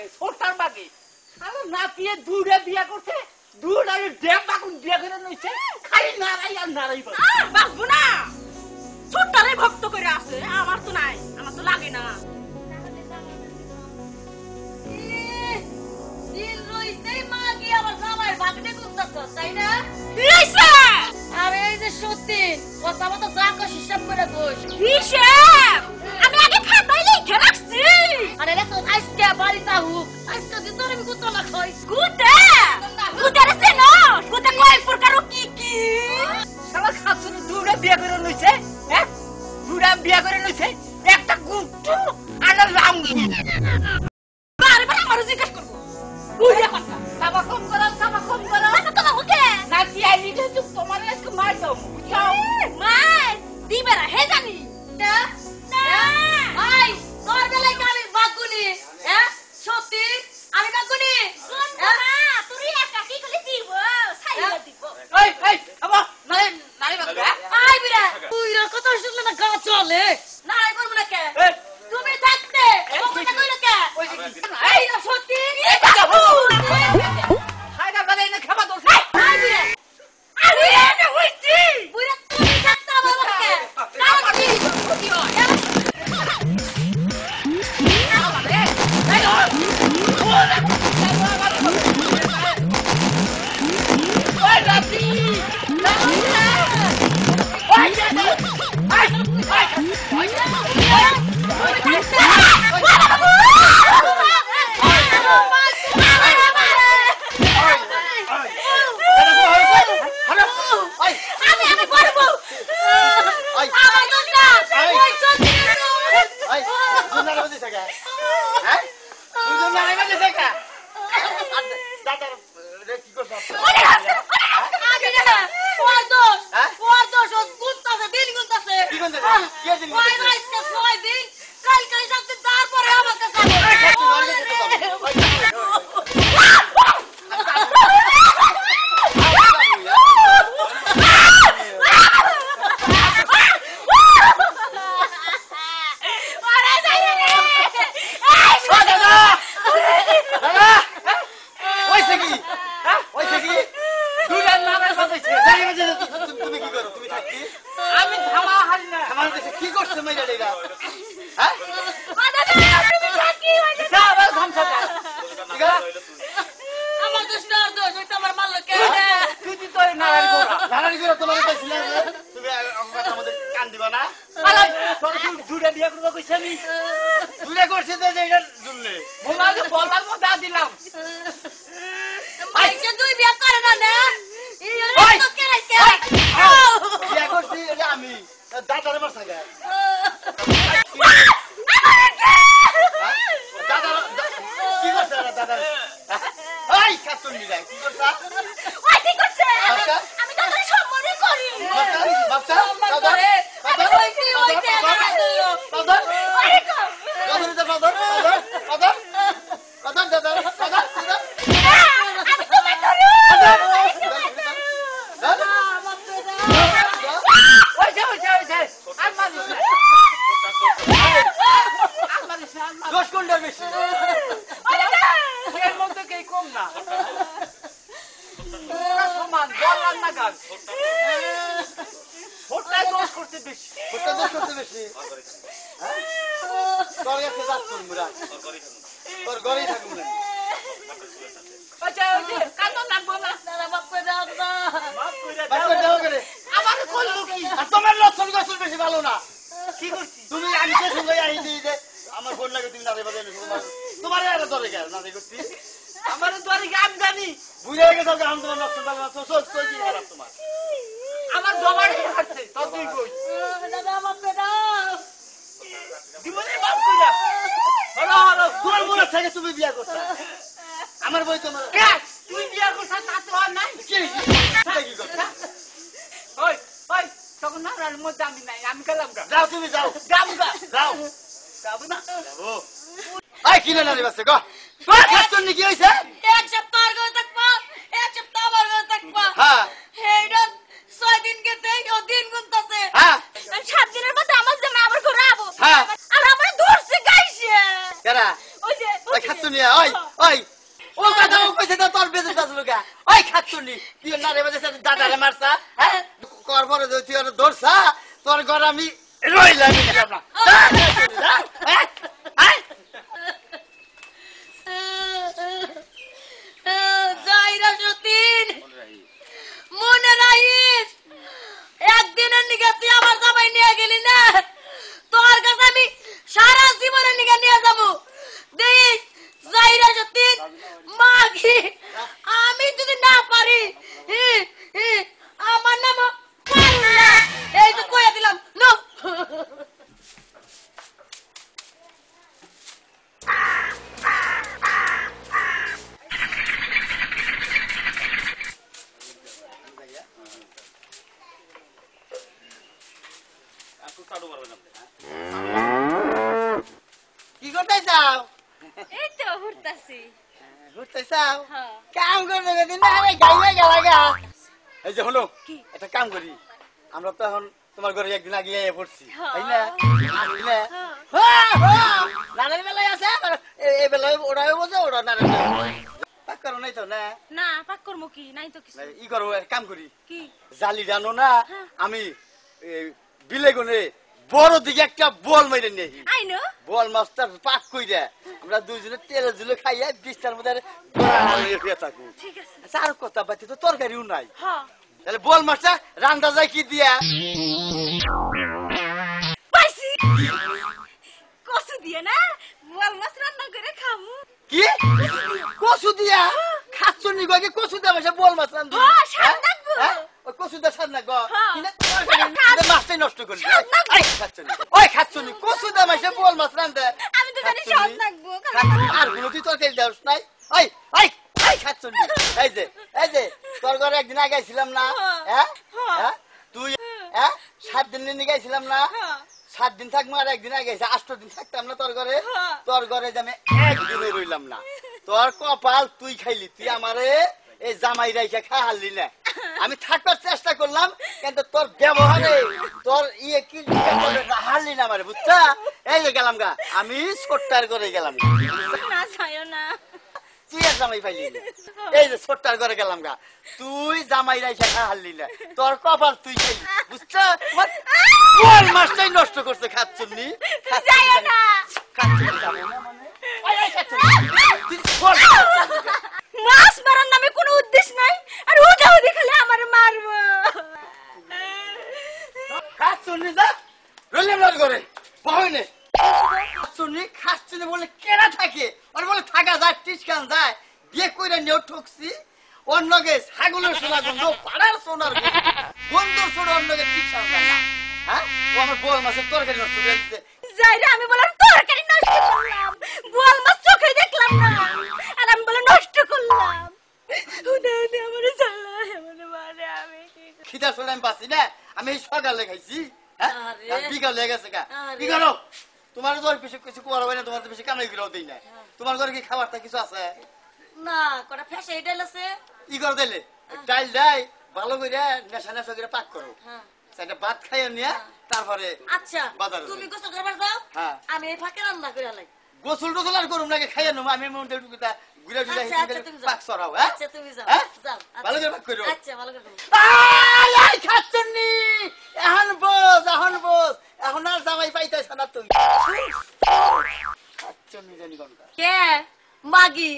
বাগে ছোটার বাগে শালা নাতিয়ে দুইটা বিয়া করছে দুইটা ড্যাম বাগুন বিয়া করে নইছে খালি নারাই আর নারাই বাসবো না ছোট্টারে ভক্ত করে আছে আমার তো নাই আমার তো লাগে না দিল রইছে মা কি আমার জামাই ভাগনে কুত্তাছ তাই না দিছে আরে এই যে সত্যি কথা মতো জাগো হিসাব করে দোষ হিসাব আমি আগে খাতায় লিখে রাখছি আরে রে তো আজকে বাড়িতে হুক আজকে দিন ধরে আমি কুত্তা না খাই গুতে গুতেরে চেনো গুতে কয় প্রকার কি কি শালা খাতুন দুইটা বিয়া করে নইছে হ্যাঁ দুইটা বিয়া করে নইছে একটা গুট্টু আর রাম বারে বারে আমার জিজ্ঞেস করবো বুঝে কথা সাবা কম করো তো ওকে নাতি আইলি তো তোমার আজকে মার দাও যাও মাই দিবে না হে জানি না আই তোর বেলায় আমি বাগুনি হ্যাঁ সত্যি আমি বাগুনি না তুই একা কি করে দিব সাইলা দিব এই আবা নারে বাবা আই বিরা তুই এর কথা শুনলে না গা চলে না আই করব না কে এই তুমি থাকতে ও কথা কইলো কে ওই যে এই না সত্যি হায়দা বলে না খাবা দোষ আই বিরা আরে এটা হইছি বুইরা তুমি থাকতে আমার কে কার কি কি হয় আমি করবো আমার দোষটা ওই সত্যি আমি ধামা হারি না কি করছে মেয়েটা আমার দোষটা দোষ ওই তো আমার মারলো কে তুই তো নারায়ণ গোরা নারায়ণ করে তোমার কাছে তুমি আমাদের কান দিবা না দুটা বিয়া করবো কইছি আমি দুটা করছে তো এটার জন্য বলার মধ্যে দিলাম মাইকে দুই বিয়া করে না না এই ওই! তো কে কে বিয়া করছি এটা আমি দাদারে মারছে গা দাদা কি করছে দাদা এই কাতুন নি কি করছ ওই কি করছে বাচ্চা? আমি তো তোর সম্মান করি বাচ্চা আমার করে আমি কইছি ওই কে দাদা আরে কো আমি তোমায় ধরে দোষ কোনটার বেশি এর মধ্যে কে কম না সমান বললাম না গান ওটাই দোষ করতে বেশি ওটা দোষ করতে বেশি তোর কাছে যাচ্ছি মুরা তোর ঘরেই থাকুন না আচ্ছা ওই যে কান্দন লাগবো না দাদা বাপ করে দাও না মাফ করে বাচ্চা দাও দাও করে আমার করলো কি আর তোমার লক্ষণ গোসল বেশি ভালো না কি করছি তুমি আমি তো সঙ্গে আই দিই যে আমার ফোন লাগে তুমি নারে বাজানো তোমার আর ধরে গেল না দেখছি আমার দ্বারে গান জানি বুঝে গেছে যে আমি তোমার লক্ষণ ভালো না তো চল চল কি খারাপ তোমার আমার দমাড়ে হাঁটছে তত তুই কই দাদা বাপ করে দাও জীবনে মাফ করে হলো হলো তোমার মনে থেকে তুমি বিয়া করছ আমার বই তোমার কে তুই বিয়া করছ তা তো আর নাই কি কি করছ ওই ওই তখন না আর মধ্যে আমি নাই আমি গেলাম গা যাও তুমি যাও যাবো গা যাও যাবো না যাবো আই কিনে না দিবাছে গো তোর খাচ্ছন কি হইছে এক সপ্তাহ আগে থাকবা এক সপ্তাহ আগে থাকবা হ্যাঁ হেডন 6 দিন কে দেই ও দিন গুনতাছে হ্যাঁ 7 দিনের মধ্যে আমার জামা আবার ঘুরে আবো হ্যাঁ আর আমার ধরছে গাইছে কেরা ওই যে ওই খাচ্ছন ওই কা ওই খাচ্ছনি তুই নারে বাজে দাদারে মারছা হ্যাঁ কর পরে তুই ওরে ধরছা তোর ঘর আমি রইলাম না যাইরা সতীন মনে রাখিস একদিনের নিকে তুই আমার জামাই নিয়ে গেলি না তোর কাছে আমি সারা জীবনের নিকে নিয়ে যাবো দেখ যাইরা সতীন মাগি আমি যদি না পারি আমার নাম পাল্লা এই তো কইয়া দিলাম নো কি করতে চাও এই তো ঘুরতাছি ঘুরতে চাও হ্যাঁ। কাম করতে দিন না আমি গাইবে গেলাগা এই যে হলো একটা কাম করি আমরা তো এখন তোমার ঘরে একদিন আগে এসে পড়ছি তাই না আসবি না নানের বেলায় আছে এই বেলায় ওরাও বোঝে ওরা নানের পাক করো নাই তো না না পাক করবো কি নাই তো কিছু ই করো কাম করি কি জালি জানো না আমি বিলে গুনে বড় দিকে একটা বল মেরে নেই আইনো বল মাছটা পাক কইরা আমরা দুইজনে তেলে জুলে খাইয়া বিস্তার মধ্যে থাকবো ঠিক আছে আচ্ছা আর কথা বাতি তো তরকারিও নাই হ্যাঁ তাহলে বল মাছটা রান্না যায় কি দিয়া পাইছি কসু দিয়ে না বল মাছ রান্না করে খামু কি কচু দিয়া খাচ্ছ নি গো কচু দিয়া বসে বল মাছ রান্না হ্যাঁ, স্বাদ লাগবো। ওই কচু দিয়া স্বাদ না গো হ্যাঁ। কিনা তরকারি মাছটাই নষ্ট করলি ওই খাচ্ছ নি ওই খাচ্ছ নি কচু দিয়া বসে বল মাছ রান্না আমি তো জানি স্বাদ লাগবো আর কোনো তুই তরকারি দাওস নাই ওই ওই ওই খাচ্ছ নি এই যে তোর ঘরে একদিন আগে আইছিলাম না হ্যাঁ হ্যাঁ তুই হ্যাঁ 7 দিন নিয়ে গেছিলাম না 7 দিন থাকবো আর একদিন আগে 8 দিন থাকতাম না তোর ঘরে যে আমি একদিনে রইলাম না তোর কপাল তুই খাইলি তুই আমারে এই জামাই রাইখা খাইলি না আমি থাকবার চেষ্টা করলাম কিন্তু তোর ব্যবহারে তোর ইয়ে কি হারলি না আমারে বুঝছা এই যে গেলাম গা আমি ছোট্টার ঘরে গেলাম না ছায়ো না তুই আর জামাই পাইলি না এই যে ছোট্টার ঘরে গেলাম গা তুই জামাই রাইখা খাইলি না তোর কপাল তুই খাইলি বুঝছা বল মাছটাই নষ্ট করছে খাচ্ছুনি যাইও না খাচ্ছুনি যাবে না মানে ওই খাচ্ছুনি তুই বল মাছ মারার নামে কোনো উদ্দেশ্য নাই আর ওটা দেখালে আমার মারবো খাচ্ছুনি যা রইলাম না ঘরে বহনে খাচ্ছুনি খাচ্ছুনি বলে কেনা থাকে আর বলে থাকা যায় টিসকান যায় বিয়ে কইরা নিয়েও ঠকছি অন্যকে ছাগলের সোনা গন্ধ পাড়ার সোনার গন্ধ সোনা অন্যকে টিসকান যায় না হ্যাঁ ও আমার বল মাছের তরকারি নষ্ট করে দিচ্ছে যাইরে আমি বললাম তরকারি নষ্ট করলাম বল মাছ চোখে দেখলাম না আর আমি বলে নষ্ট করলাম উদয়নে আমার জ্বালা আমার মারে আমি কি খিদা সোনা আমি পাচ্ছি না আমি এই সকালে খাইছি হ্যাঁ আরে। আর বিকাল হয়ে গেছে গা আরে। কি করো তোমার তো বেশি কিছু করা হয় না তোমার তো বেশি কামাই করেও দিই না তোমার ঘরে কি খাবারটা কিছু আছে না কটা ফেসে ডাল আছে ই করে দিলে ডাল ডাই ভালো করে নেশা নেশা করে পাক করো হ্যাঁ সেটা ভাত খাইয়ে নিয়ে তারপরে আচ্ছা বাজারে তুমি যাই। গোসল করবার যাও হ্যাঁ। আমি এই ফাঁকে রান্না করে লাই গোসল টোসল আর করুম নাকি খাইয়ে নেবো আমি মন ঘুরে ঘুরে আচ্ছা, আচ্ছা, তুমি যাও। পাক সরাও হ্যাঁ আচ্ছা তুমি যাও হ্যাঁ? যাও ভালো করে পাক করো আচ্ছা ভালো করে আই খাচ্ছনি এখন বোস এখন আর জামাই পাইতেছ না তুই খাচ্ছনি জানি কোনটা কে মাগি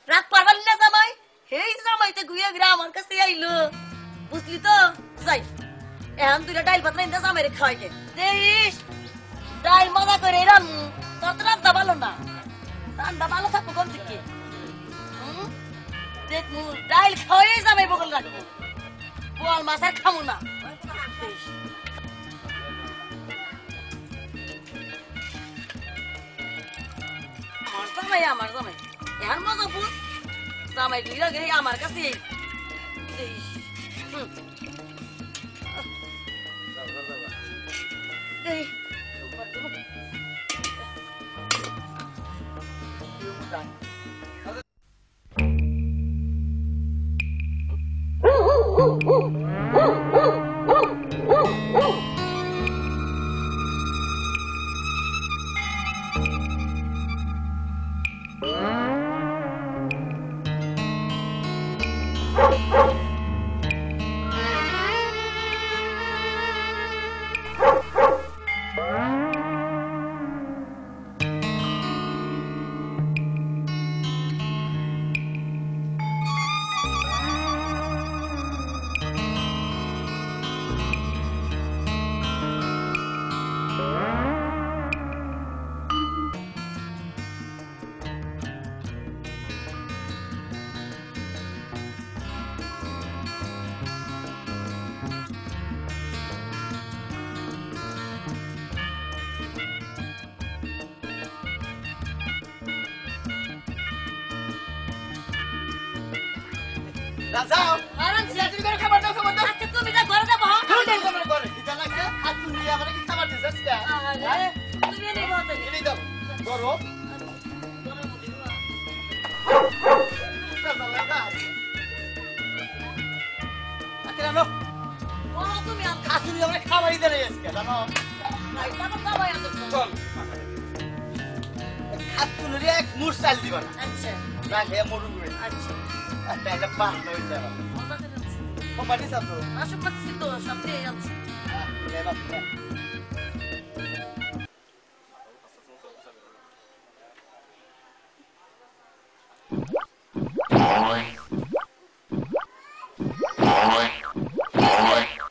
রাত পারবার না জামাই এই জামাইতে ঘুরে ঘুরে আমার কাছে আইলো বুঝলি তো যাই এখন দুইটা ডাইল ভাত রাইন্দা জামাইরে খাওয়াইতে দেখিস ডাইল মজা করে রান্নু তোর তো রান্না ভালো না রান্না ভালো থাকবো কোন থেকে দেখ মু ডাইল খাওয়াই জামাই বগল রাখবো বল মাছ আর খামু না আমার জামাই এখন মজা ফুল জামাই দুইরা গেলে আমার কাছে যাও আরামসে। তুমি করে খাবার দাও খাবার দাও আচ্ছা তুমি যা ঘরে যাবো তুমি যাও খাবার করে খিদা লাগছে হাত তুমি আমার কি খাবার দিছস কে আরে তুমি নেই বলতে এই দাও করো আচ্ছা নো তুমি আমাকে আসলে আমরা খাবারই দেরে আজকে জানো তারপর খাওয়াই আনতে চল খাতুনরি এক মুঠ চাল দিবা না আচ্ছা না হে মরু গুড়ে আচ্ছা আচ্ছা এটা পাহ নই যাবা মজা করে আনছি। কোম্পানি সাথে আসুক পাচ্ছি তো সব দিয়ে যাচ্ছি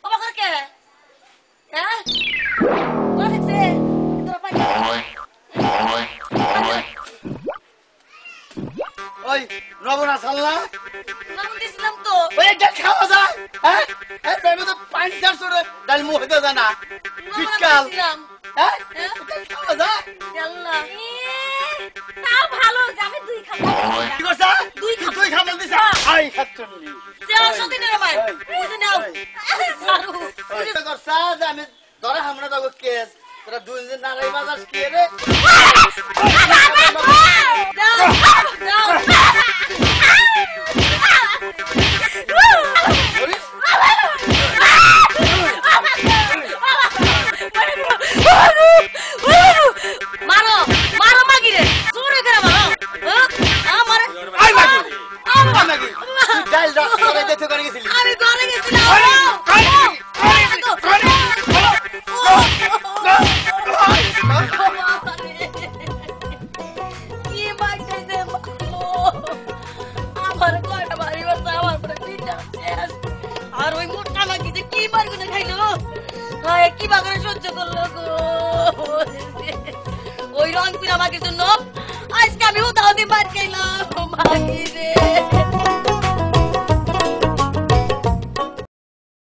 বাবা করে কে হ্যাঁ তোরা দেখছে তোরা পাই ওই নবনা সাল্লা নাম দিছিলাম তো ওই এটা খাওয়া যায় হ্যাঁ এই বেবি তো পানি চার সরে ডাল মুখে দাও না শীতকাল দিছিলাম হ্যাঁ খাওয়া যায় আল্লাহ তাও ভালো যে আমি দুই খাবো কি করছা তুই খাবার দিছ আই খাতুনরি যাও সাথে নিয়ে ভাই বুঝে নাও সারু ওই করছা যে আমি ধরে আমরা তো কেস তোরা দুই দিন নারাই বাজার কি রে দাও দাও মারো মারো মাগিরে জোরে করে মারো আমারে আই মাগি আই মাগি তুই ডাল দাও করে যেতে করে গেছিলি আমি ঘরে গেছিলাম কি মাইটাইছে আমার কয়টা বাড়ি বাসা আমার পরে পিঠা শেষ আর ওই মোটা মাগি যে কি মারগুলো খাইলো হায় কি বাগানে সহ্য করলো গো ওই রং পিরা মাগির জন্য আজকে আমি উদাহরণ মার খাইলাম মাগি রে